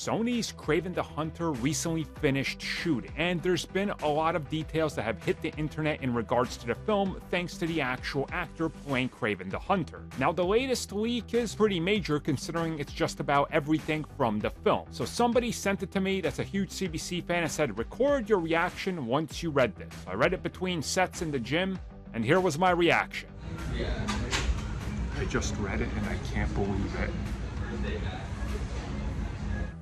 Sony's Kraven the Hunter recently finished shooting, and there's been a lot of details that have hit the internet in regards to the film thanks to the actual actor playing Kraven the Hunter. Now, the latest leak is pretty major considering it's just about everything from the film. So somebody sent it to me that's a huge CBC fan and said, record your reaction once you read this. I read it between sets in the gym, and here was my reaction. I just read it and I can't believe it.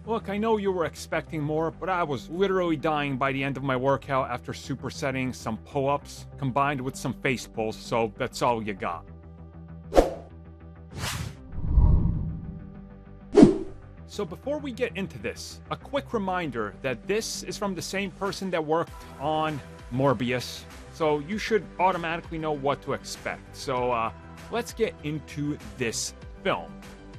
Look, I know you were expecting more, but I was literally dying by the end of my workout after supersetting some pull-ups combined with some face pulls, so that's all you got. So before we get into this, a quick reminder that this is from the same person that worked on Morbius, so you should automatically know what to expect. So let's get into this film.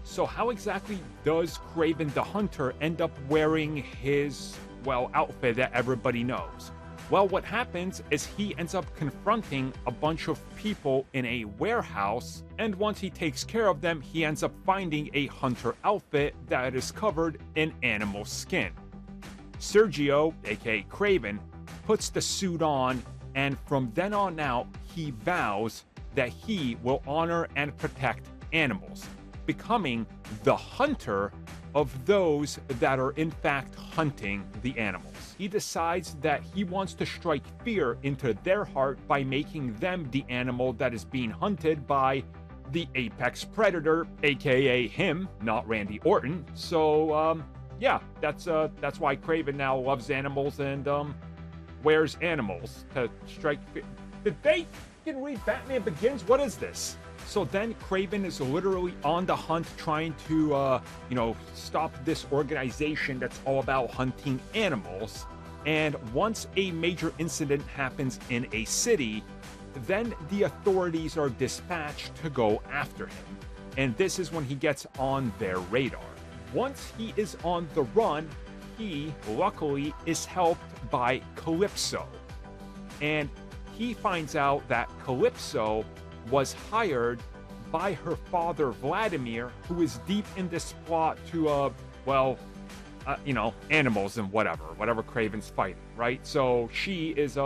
So how exactly does Kraven the Hunter end up wearing his, well, outfit that everybody knows? Well, what happens is he ends up confronting a bunch of people in a warehouse, and once he takes care of them, he ends up finding a hunter outfit that is covered in animal skin. Sergio, aka Kraven, puts the suit on, and from then on out, he vows that he will honor and protect animals, becoming the hunter of those that are in fact hunting the animals. He decides that he wants to strike fear into their heart by making them the animal that is being hunted by the apex predator, aka him, not Randy Orton. So yeah, that's why Kraven now loves animals and wears animals to strike fear. Did they read Batman Begins? What is this? So then Kraven is literally on the hunt trying to, stop this organization that's all about hunting animals. And once a major incident happens in a city, then the authorities are dispatched to go after him. And this is when he gets on their radar. Once he is on the run, he, luckily, is helped by Calypso. And he finds out that Calypso was hired by her father, Vladimir, who is deep in this plot to, animals and whatever Kraven's fighting, right? So she is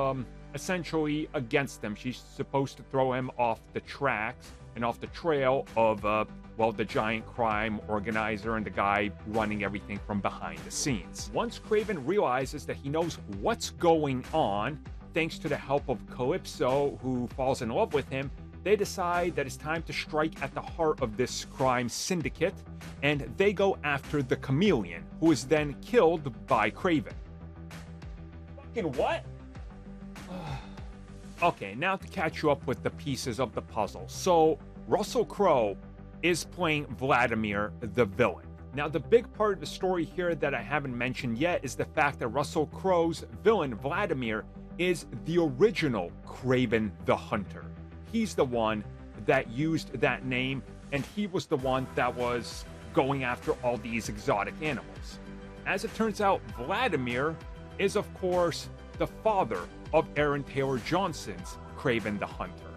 essentially against them. She's supposed to throw him off the tracks and off the trail of, the giant crime organizer and the guy running everything from behind the scenes. Once Kraven realizes that he knows what's going on, thanks to the help of Calypso, who falls in love with him, they decide that it's time to strike at the heart of this crime syndicate, and they go after the Chameleon, who is then killed by Kraven. Fucking what? Okay, now to catch you up with the pieces of the puzzle. So, Russell Crowe is playing Vladimir, the villain. Now, the big part of the story here that I haven't mentioned yet is the fact that Russell Crowe's villain, Vladimir, is the original Kraven the Hunter. He's the one that used that name, and he was the one that was going after all these exotic animals. As it turns out, Vladimir is, of course, the father of Aaron Taylor Johnson's Kraven the Hunter.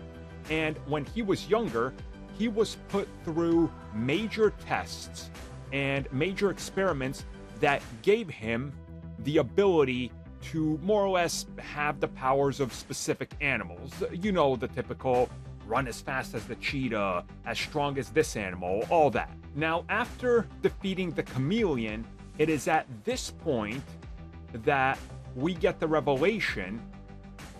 And when he was younger, he was put through major tests and major experiments that gave him the ability to more or less have the powers of specific animals. You know, the typical run as fast as the cheetah, as strong as this animal, all that. Now, after defeating the Chameleon, it is at this point that we get the revelation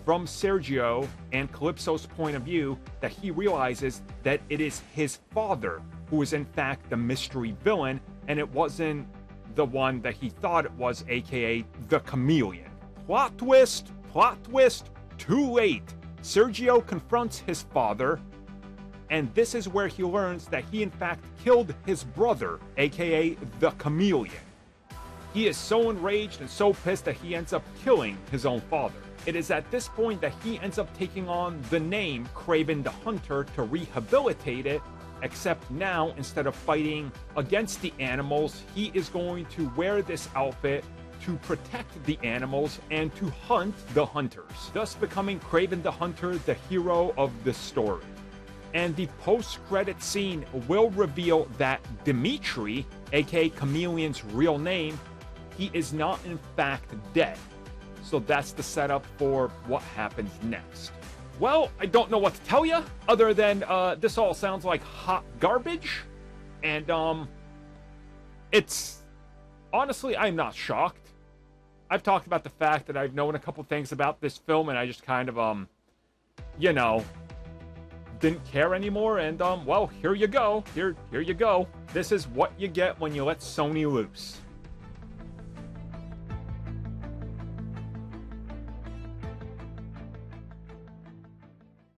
from Sergio and Calypso's point of view that he realizes that it is his father who is in fact the mystery villain, and it wasn't the one that he thought it was, aka the Chameleon. Plot twist, too late. Sergio confronts his father, and this is where he learns that he in fact killed his brother, aka the Chameleon. He is so enraged and so pissed that he ends up killing his own father. It is at this point that he ends up taking on the name Kraven the Hunter to rehabilitate it, except now, instead of fighting against the animals, he is going to wear this outfit to protect the animals and to hunt the hunters, thus becoming Kraven the Hunter the hero of the story. And the post-credit scene will reveal that Dimitri, aka Chameleon's real name, he is not in fact dead. So that's the setup for what happens next. Well, I don't know what to tell you other than this all sounds like hot garbage. And it's honestly, I'm not shocked. I've talked about the fact that I've known a couple things about this film and I just kind of you know, didn't care anymore. And well, here you go. Here you go. This is what you get when you let Sony loose.